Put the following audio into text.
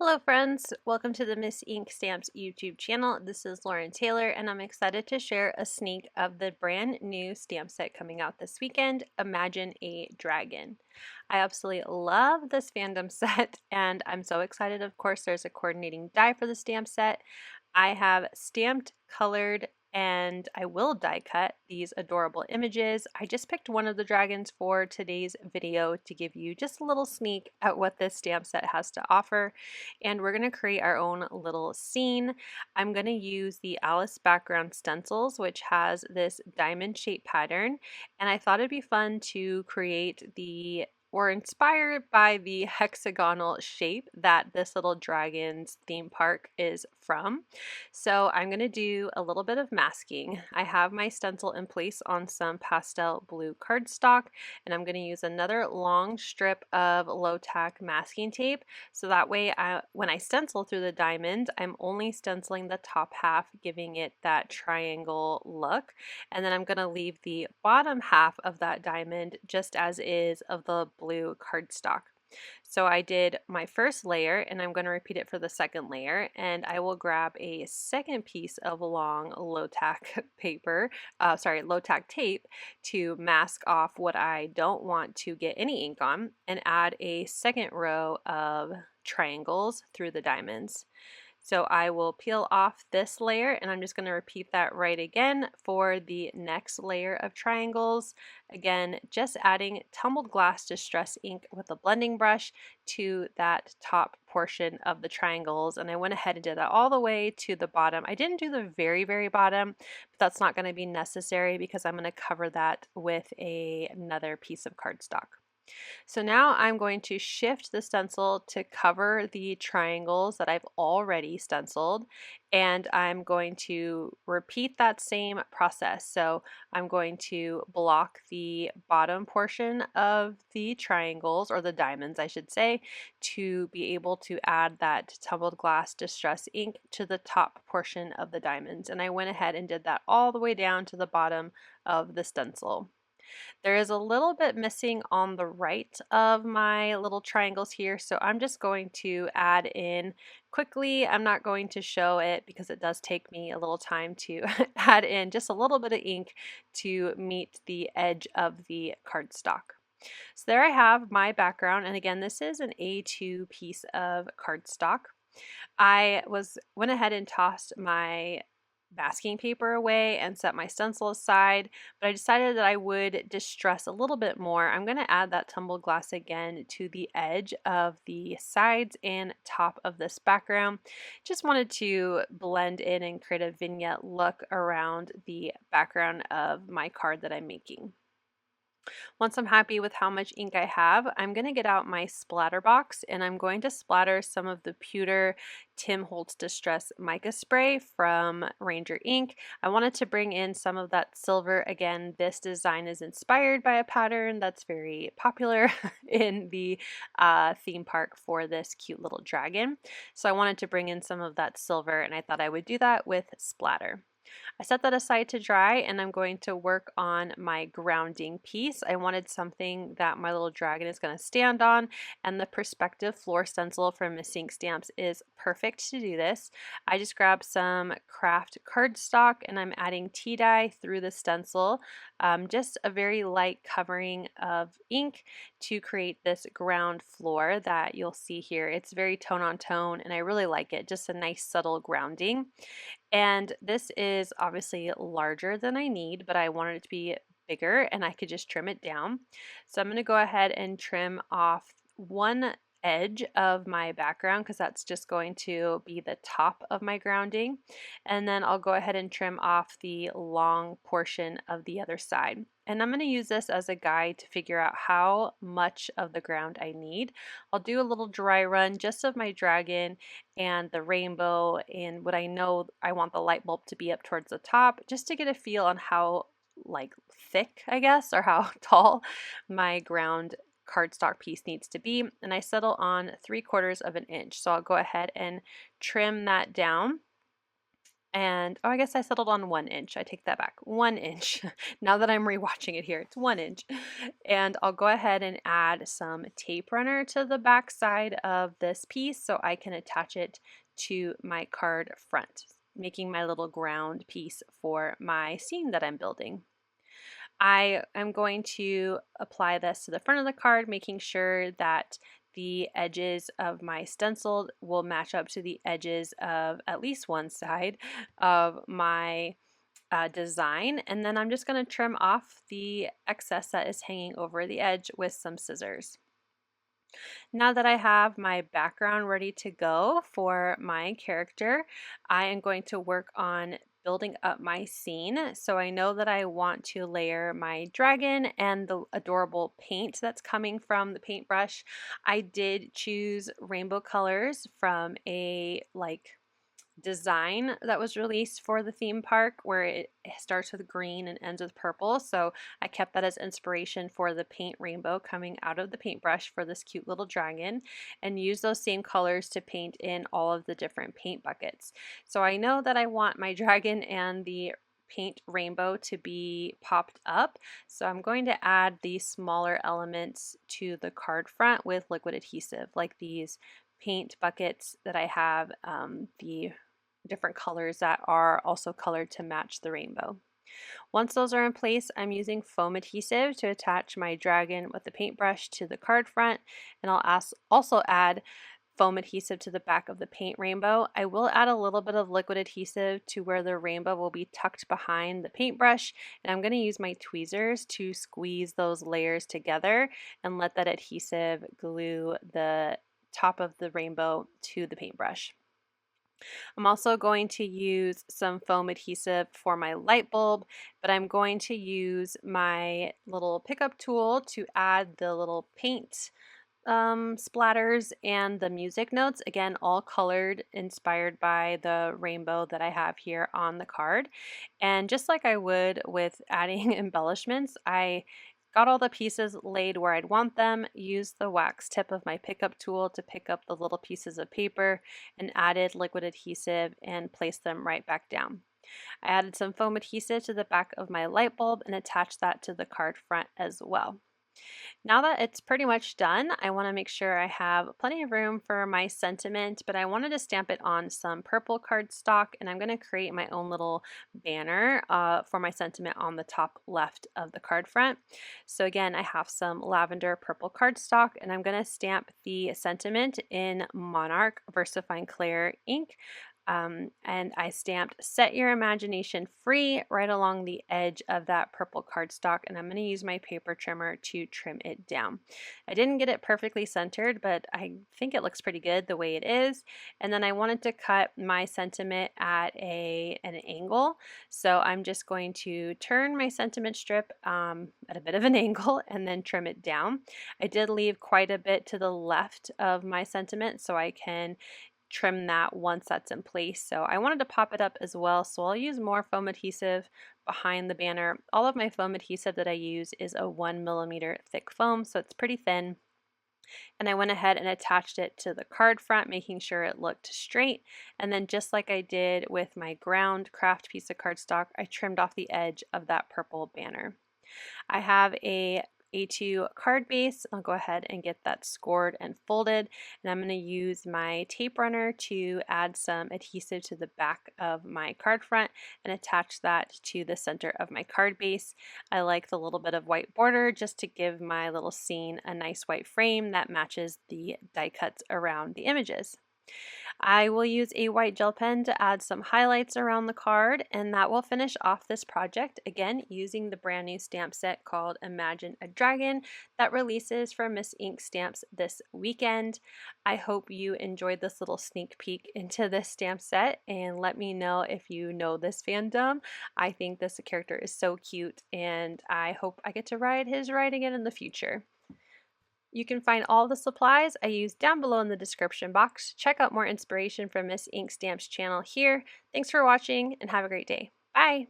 Hello friends, welcome to the Miss Ink Stamps YouTube channel. This is Lauren Taylor and I'm excited to share a sneak of the brand new stamp set coming out this weekend, Imagine a Dragon. I absolutely love this fandom set and I'm so excited. Of course, there's a coordinating die for the stamp set. I have stamped, colored, and I will die cut these adorable images. I just picked one of the dragons for today's video to give you just a little sneak at what this stamp set has to offer. And we're going to create our own little scene. I'm going to use the Alice background stencils, which has this diamond shaped pattern, and I thought it'd be fun to create inspired by the hexagonal shape that this little dragon's theme park is from. So I'm going to do a little bit of masking. I have my stencil in place on some pastel blue cardstock, and I'm going to use another long strip of low tack masking tape, so that way when I stencil through the diamond, I'm only stenciling the top half, giving it that triangle look, and then I'm going to leave the bottom half of that diamond just as is of the blue cardstock. So I did my first layer and I'm going to repeat it for the second layer, and I will grab a second piece of long low tack low tack tape to mask off what I don't want to get any ink on, and add a second row of triangles through the diamonds. So I will peel off this layer and I'm just going to repeat that right again for the next layer of triangles. Again, just adding tumbled glass distress ink with a blending brush to that top portion of the triangles, and I went ahead and did that all the way to the bottom. I didn't do the very bottom, but that's not going to be necessary because I'm going to cover that with another piece of cardstock. So now I'm going to shift the stencil to cover the triangles that I've already stenciled, and I'm going to repeat that same process. So I'm going to block the bottom portion of the triangles, or the diamonds I should say, to be able to add that tumbled glass distress ink to the top portion of the diamonds. And I went ahead and did that all the way down to the bottom of the stencil. There is a little bit missing on the right of my little triangles here, so I'm just going to add in quickly. I'm not going to show it because it does take me a little time to add in just a little bit of ink to meet the edge of the cardstock. So there I have my background, and again, this is an A2 piece of cardstock. I went ahead and tossed my masking paper away and set my stencil aside, but I decided that I would distress a little bit more. I'm going to add that tumbled glass again to the edge of the sides and top of this background. Just wanted to blend in and create a vignette look around the background of my card that I'm making. Once I'm happy with how much ink I have, I'm going to get out my splatter box and I'm going to splatter some of the pewter Tim Holtz Distress Mica spray from Ranger Ink. I wanted to bring in some of that silver. Again, this design is inspired by a pattern that's very popular in the theme park for this cute little dragon. So I wanted to bring in some of that silver, and I thought I would do that with splatter. I set that aside to dry, and I'm going to work on my grounding piece. I wanted something that my little dragon is going to stand on, and the perspective floor stencil from Miss Ink Stamps is perfect to do this. I just grabbed some craft cardstock and I'm adding tea dye through the stencil, just a very light covering of ink to create this ground floor that you'll see here. It's very tone on tone and I really like it, just a nice subtle grounding. And this is obviously larger than I need, but I wanted it to be bigger and I could just trim it down. So I'm going to go ahead and trim off one edge of my background because that's just going to be the top of my grounding, and then I'll go ahead and trim off the long portion of the other side. And I'm going to use this as a guide to figure out how much of the ground I need. I'll do a little dry run just of my dragon and the rainbow and what I know I want the light bulb to be up towards the top, just to get a feel on how thick, I guess, or how tall my ground cardstock piece needs to be, and I settle on 3/4 of an inch. So I'll go ahead and trim that down. And oh, I guess I settled on 1 inch. I take that back. 1 inch. Now that I'm rewatching it here, it's 1 inch. And I'll go ahead and add some tape runner to the back side of this piece so I can attach it to my card front, making my little ground piece for my scene that I'm building. I am going to apply this to the front of the card, making sure that the edges of my stencil will match up to the edges of at least one side of my design. And then I'm just going to trim off the excess that is hanging over the edge with some scissors. Now that I have my background ready to go for my character, I am going to work on building up my scene. So I know that I want to layer my dragon and the adorable paint that's coming from the paintbrush. I did choose rainbow colors from a design that was released for the theme park where it starts with green and ends with purple, so I kept that as inspiration for the paint rainbow coming out of the paintbrush for this cute little dragon, and use those same colors to paint in all of the different paint buckets. So I know that I want my dragon and the paint rainbow to be popped up, so I'm going to add these smaller elements to the card front with liquid adhesive, like these paint buckets that I have, the different colors that are also colored to match the rainbow. Once those are in place, I'm using foam adhesive to attach my dragon with the paintbrush to the card front, and I'll also add foam adhesive to the back of the paint rainbow. I will add a little bit of liquid adhesive to where the rainbow will be tucked behind the paintbrush, and I'm going to use my tweezers to squeeze those layers together and let that adhesive glue the top of the rainbow to the paintbrush. I'm also going to use some foam adhesive for my light bulb, but I'm going to use my little pickup tool to add the little paint splatters and the music notes, again all colored, inspired by the rainbow that I have here on the card. And just like I would with adding embellishments, I got all the pieces laid where I'd want them, used the wax tip of my pickup tool to pick up the little pieces of paper, and added liquid adhesive and placed them right back down. I added some foam adhesive to the back of my light bulb and attached that to the card front as well. Now that it's pretty much done, I want to make sure I have plenty of room for my sentiment, but I wanted to stamp it on some purple cardstock, and I'm going to create my own little banner for my sentiment on the top left of the card front. So again, I have some lavender purple cardstock, and I'm going to stamp the sentiment in Monarch VersaFine Clair ink. And I stamped "Set Your Imagination Free" right along the edge of that purple cardstock, and I'm going to use my paper trimmer to trim it down. I didn't get it perfectly centered, but I think it looks pretty good the way it is. And then I wanted to cut my sentiment at an angle, so I'm just going to turn my sentiment strip at a bit of an angle and then trim it down. I did leave quite a bit to the left of my sentiment so I can trim that once that's in place. So I wanted to pop it up as well, so I'll use more foam adhesive behind the banner. All of my foam adhesive that I use is a 1mm thick foam, so it's pretty thin. And I went ahead and attached it to the card front, making sure it looked straight. And then just like I did with my ground craft piece of cardstock, I trimmed off the edge of that purple banner. I have a A2 card base. I'll go ahead and get that scored and folded, and I'm going to use my tape runner to add some adhesive to the back of my card front and attach that to the center of my card base. I like the little bit of white border just to give my little scene a nice white frame that matches the die cuts around the images. I will use a white gel pen to add some highlights around the card, and that will finish off this project, again using the brand new stamp set called Imagine a Dragon that releases from Miss Ink Stamps this weekend. I hope you enjoyed this little sneak peek into this stamp set, and let me know if you know this fandom. I think this character is so cute, and I hope I get to ride his ride again in the future. You can find all the supplies I use down below in the description box. Check out more inspiration from Miss Ink Stamps channel here. Thanks for watching and have a great day. Bye!